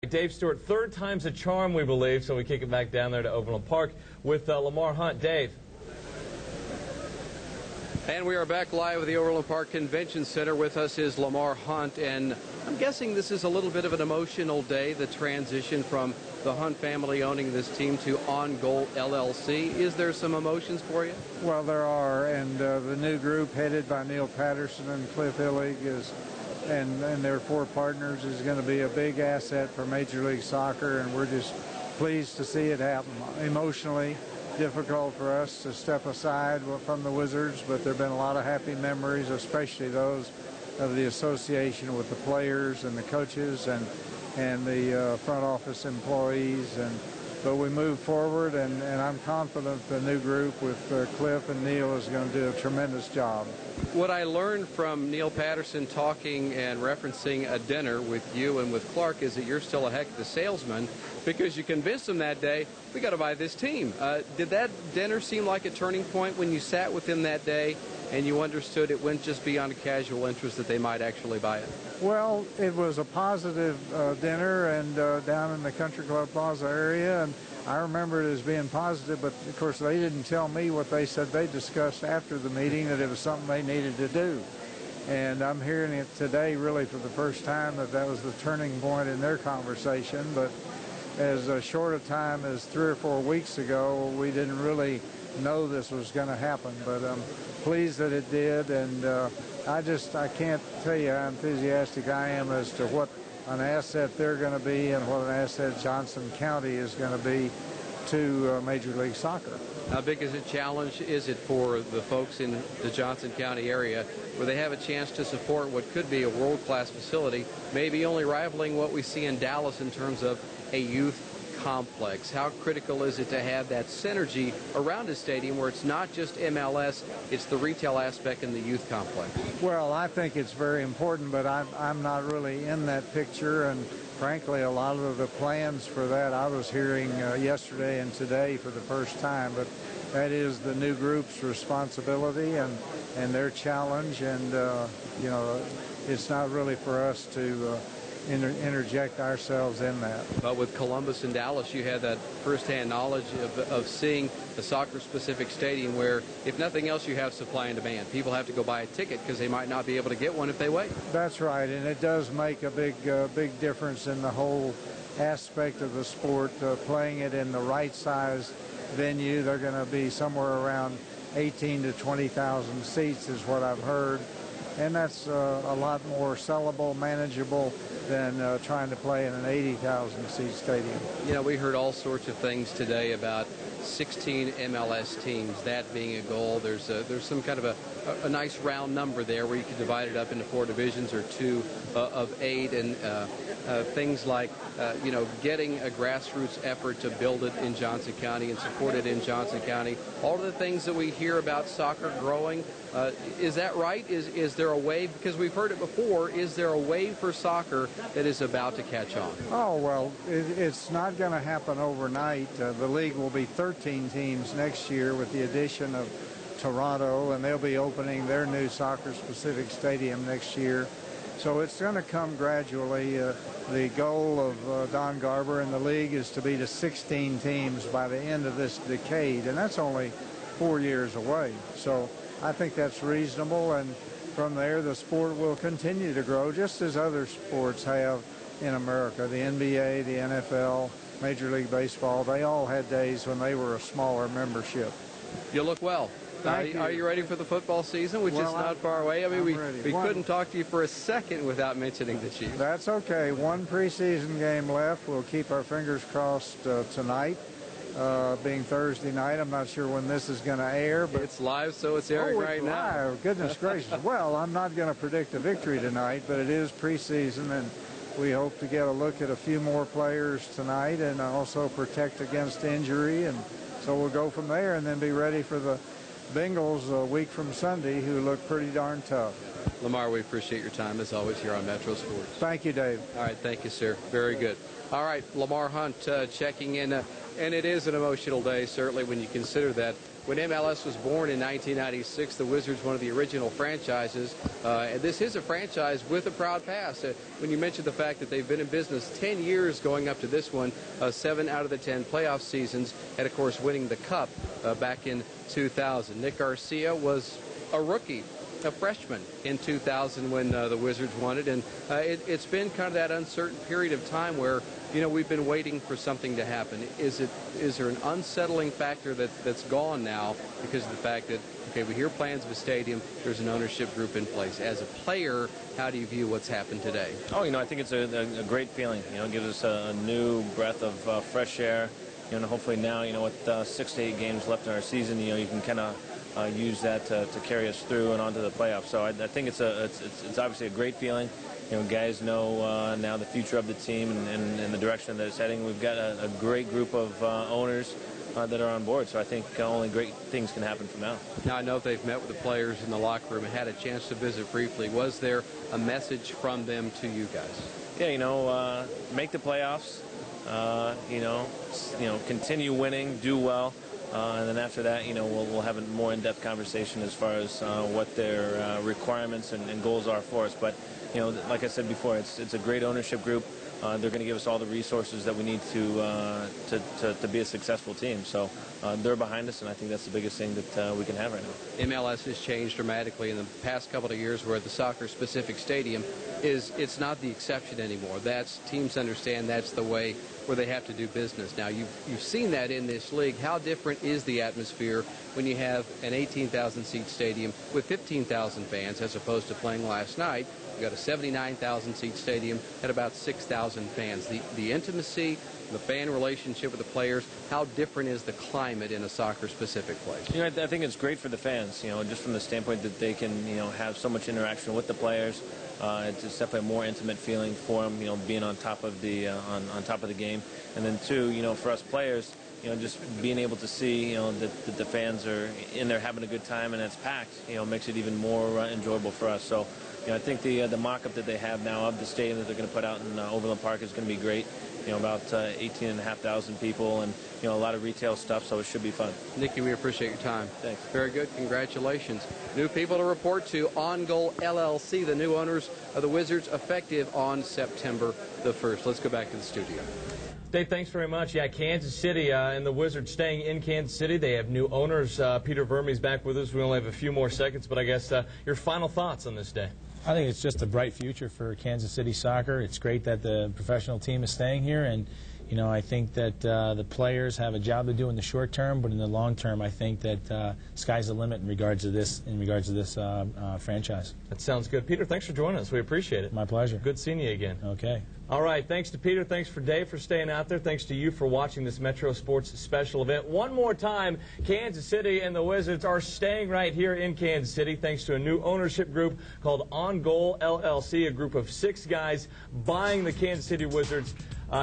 Dave Stewart, third time's a charm, we believe, so we kick it back down there to Overland Park with Lamar Hunt. Dave. And we are back live at the Overland Park Convention Center. With us is Lamar Hunt, and I'm guessing this is a little bit of an emotional day, the transition from the Hunt family owning this team to OnGoal LLC. Is there some emotions for you? Well, there are, and the new group headed by Neal, Patterson, and Illig and their four partners is going to be a big asset for Major League Soccer, and we're just pleased to see it happen. Emotionally difficult for us to step aside from the Wizards, but there have been a lot of happy memories, especially those of the association with the players and the coaches and the front office employees. But we move forward, and I'm confident the new group with Cliff and Neal is going to do a tremendous job. What I learned from Neal Patterson talking and referencing a dinner with you and with Clark is that you're still a heck of a salesman, because you convinced him that day, we got to buy this team. Did that dinner seem like a turning point when you sat with him that day and you understood it wouldn't just be on a casual interest, that they might actually buy it? Well, it was a positive dinner, and down in the Country Club Plaza area, and I remember it as being positive, but of course they didn't tell me what they said they discussed after the meeting, that it was something they needed to do. And I'm hearing it today really for the first time that was the turning point in their conversation. But as short a time as 3 or 4 weeks ago, we didn't really know this was going to happen, but I'm pleased that it did, and I can't tell you how enthusiastic I am as to what an asset they're going to be and what an asset Johnson County is going to be to Major League Soccer. How big is a challenge is it for the folks in the Johnson County area, where they have a chance to support what could be a world-class facility, maybe only rivaling what we see in Dallas in terms of a youth complex? How critical is it to have that synergy around a stadium where it's not just MLS, it's the retail aspect and the youth complex? Well, I think it's very important, but I'm not really in that picture, and frankly, a lot of the plans for that I was hearing yesterday and today for the first time, but that is the new group's responsibility and their challenge, and you know, it's not really for us to interject ourselves in that. But with Columbus and Dallas, you had that firsthand knowledge of seeing a soccer-specific stadium where, if nothing else, you have supply and demand. People have to go buy a ticket because they might not be able to get one if they wait. That's right, and it does make a big difference in the whole aspect of the sport. Playing it in the right size venue, they're going to be somewhere around 18 to 20,000 seats is what I've heard, and that's a lot more sellable, manageable than trying to play in an 80,000 seat stadium. You know, we heard all sorts of things today about 16 MLS teams, that being a goal. There's some kind of a nice round number there where you can divide it up into 4 divisions or 2 of 8, and things like you know, getting a grassroots effort to build it in Johnson County and support it in Johnson County. All of the things that we hear about soccer growing, is that right? Is there a wave? Because we've heard it before. Is there a wave for soccer that is about to catch on? Oh, well, it's not going to happen overnight. The league will be 13 teams next year with the addition of Toronto, and they'll be opening their new soccer-specific stadium next year. So it's going to come gradually. The goal of Don Garber and the league is to be to 16 teams by the end of this decade, and that's only 4 years away. So I think that's reasonable, and from there the sport will continue to grow just as other sports have in America. The NBA, the NFL, Major League Baseball, they all had days when they were a smaller membership. You look well. Are you ready for the football season, which is not far away? I mean, we couldn't talk to you for a second without mentioning the Chiefs. That's okay. One preseason game left. We'll keep our fingers crossed tonight, being Thursday night. I'm not sure when this is going to air, but it's live, so it's airing right now. Live. Goodness gracious. Well, I'm not going to predict a victory tonight, but it is preseason, and we hope to get a look at a few more players tonight and also protect against injury, and so we'll go from there and then be ready for the Bengals a week from Sunday, who look pretty darn tough. Lamar, we appreciate your time, as always, here on Metro Sports. Thank you, Dave. All right, thank you, sir. Very good. All right, Lamar Hunt checking in, and it is an emotional day, certainly, when you consider that when MLS was born in 1996, the Wizards, one of the original franchises, and this is a franchise with a proud past. When you mentioned the fact that they've been in business 10 years going up to this one, 7 out of the 10 playoff seasons, and of course winning the Cup back in 2000. Nick Garcia was a rookie, a freshman in 2000 when the Wizards won it, and it's been kind of that uncertain period of time where, you know, we've been waiting for something to happen. Is there an unsettling factor that's gone now because of the fact that, okay, we hear plans of a stadium, there's an ownership group in place. As a player, how do you view what's happened today? Oh, you know, I think it's a great feeling. You know, it gives us a new breath of fresh air. You know, and hopefully now, you know, with 6 to 8 games left in our season, you know, you can kind of use that to carry us through and onto the playoffs. So I think it's obviously a great feeling. You know, guys know now the future of the team and the direction that it's heading. We've got a great group of owners that are on board, so I think only great things can happen from now. Now, I know they've met with the players in the locker room and had a chance to visit briefly. Was there a message from them to you guys? Yeah, you know, make the playoffs. You know, continue winning, do well. And then after that, you know, we'll have a more in-depth conversation as far as what their requirements and goals are for us. But, you know, like I said before, it's a great ownership group. They're going to give us all the resources that we need to be a successful team. So they're behind us, and I think that's the biggest thing that we can have right now. MLS has changed dramatically in the past couple of years, where the soccer-specific stadium it's not the exception anymore. Teams understand that's the way where they have to do business. Now, you've seen that in this league. How different is the atmosphere when you have an 18,000-seat stadium with 15,000 fans as opposed to playing last night? You got a 79,000-seat stadium at about 6,000 fans. The intimacy, the fan relationship with the players, how different is the climate in a soccer-specific place? You know, I think it's great for the fans, you know, just from the standpoint that they can, you know, have so much interaction with the players. It's definitely a more intimate feeling for them, you know, being on top of the on top of the game. And then, too, you know, for us players, you know, just being able to see, you know, that the fans are in there having a good time and it's packed, you know, makes it even more enjoyable for us. So, you know, I think the mock-up that they have now of the stadium that they're going to put out in Overland Park is going to be great. You know, about 18,500 people and, you know, a lot of retail stuff, so it should be fun. Nicky, we appreciate your time. Thanks. Very good. Congratulations. New people to report to OnGoal LLC, the new owners of the Wizards, effective on September the 1st. Let's go back to the studio. Dave, thanks very much. Yeah, Kansas City and the Wizards staying in Kansas City. They have new owners. Peter Vermes back with us. We only have a few more seconds, but I guess your final thoughts on this day. I think it's just a bright future for Kansas City soccer. It's great that the professional team is staying here, and you know, I think that the players have a job to do in the short term, but in the long term, I think that sky's the limit in regards to this franchise. That sounds good, Peter. Thanks for joining us. We appreciate it. My pleasure. Good seeing you again. Okay. All right. Thanks to Peter. Thanks for Dave for staying out there. Thanks to you for watching this Metro Sports special event. One more time, Kansas City and the Wizards are staying right here in Kansas City thanks to a new ownership group called OnGoal LLC, a group of 6 guys buying the Kansas City Wizards,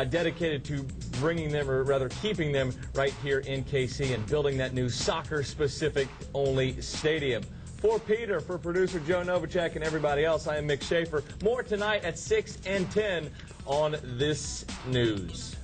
dedicated to bringing them, or rather keeping them, right here in KC and building that new soccer-specific only stadium. For Peter, for producer Joe Novacek and everybody else, I am Mick Shaffer. More tonight at 6 and 10 on This News.